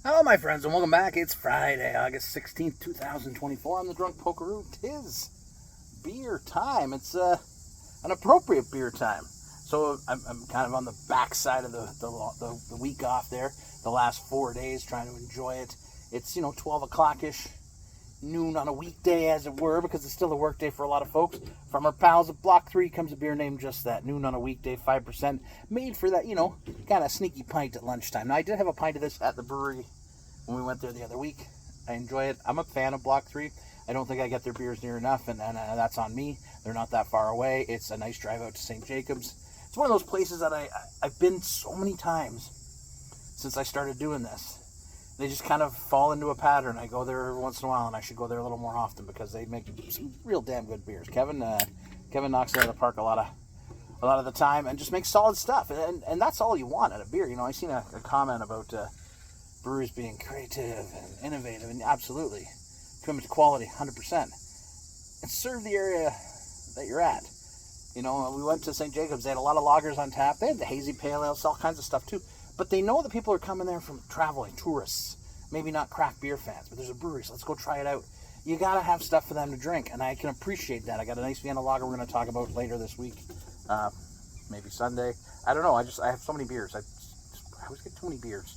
Hello, my friends, and welcome back. It's Friday, August 16th, 2024. I'm the Drunk Pokeroo. 'Tis beer time. It's an appropriate beer time. So I'm kind of on the backside of the week off there, the last 4 days, trying to enjoy it. It's, 12 o'clock-ish, noon on a weekday, as it were, because it's still a work day for a lot of folks. From our pals at Block 3 comes a beer named just that, noon on a weekday, 5%, made for that, kind of sneaky pint at lunchtime. Now, I did have a pint of this at the brewery when we went there the other week. I enjoy it. I'm a fan of Block 3. I don't think I get their beers near enough, and that's on me. They're not that far away. It's a nice drive out to St. Jacobs. It's one of those places that I've been so many times since I started doing this. They just kind of fall into a pattern. I go there every once in a while, and I should go there a little more often because they make some real damn good beers. Kevin knocks it out of the park a lot of the time and just makes solid stuff. And that's all you want at a beer. I seen a comment about breweries being creative and innovative, and absolutely commitment to quality, 100%. And serve the area that you're at. We went to St. Jacobs. They had a lot of lagers on tap. They had the hazy pale ales, all kinds of stuff too. But they know that people are coming there from traveling, tourists, maybe not craft beer fans, but there's a brewery, so let's go try it out. You got to have stuff for them to drink, and I can appreciate that. I got a nice Vienna lager we're going to talk about later this week, maybe Sunday. I don't know. I have so many beers. I always get too many beers.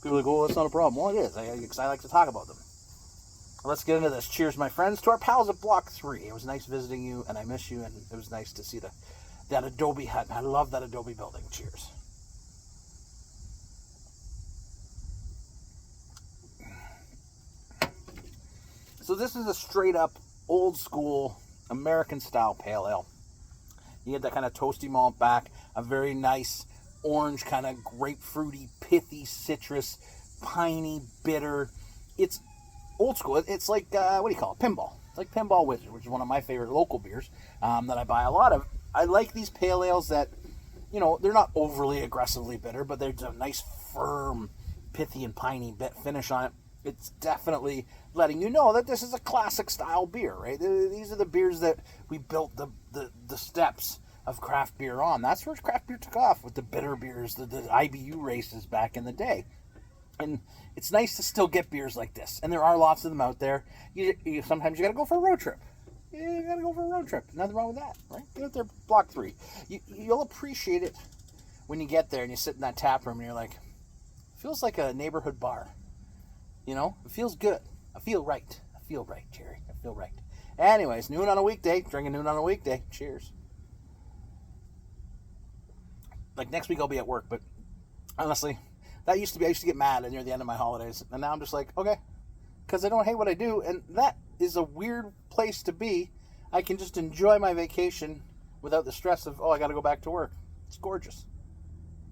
People are like, oh, that's not a problem. Well, it is, because I like to talk about them. Let's get into this. Cheers, my friends, to our pals at Block 3. It was nice visiting you, and I miss you, and it was nice to see that adobe hut. I love that adobe building. Cheers. So this is a straight-up, old-school, American-style pale ale. You get that kind of toasty malt back, a very nice orange, kind of grapefruity, pithy, citrus, piney, bitter. It's old school. It's like, what do you call it? Pinball. It's like Pinball Wizard, which is one of my favorite local beers that I buy a lot of. I like these pale ales that, they're not overly aggressively bitter, but there's a nice, firm, pithy and piney finish on it. It's definitely letting you know that this is a classic style beer, right? These are the beers that we built the steps of craft beer on. That's where craft beer took off, with the bitter beers, the IBU races back in the day. And it's nice to still get beers like this. And there are lots of them out there. Sometimes you got to go for a road trip. You got to go for a road trip. Nothing wrong with that, right? Get out there, Block 3. You'll appreciate it when you get there and you sit in that tap room and you're like, feels like a neighborhood bar. It feels good. I feel right. Jerry. I feel right. Anyways, noon on a weekday. Drinking noon on a weekday. Cheers. Like, next week I'll be at work, but honestly, I used to get mad near the end of my holidays, and now I'm just like, okay, because I don't hate what I do, and that is a weird place to be. I can just enjoy my vacation without the stress of, I got to go back to work. It's gorgeous.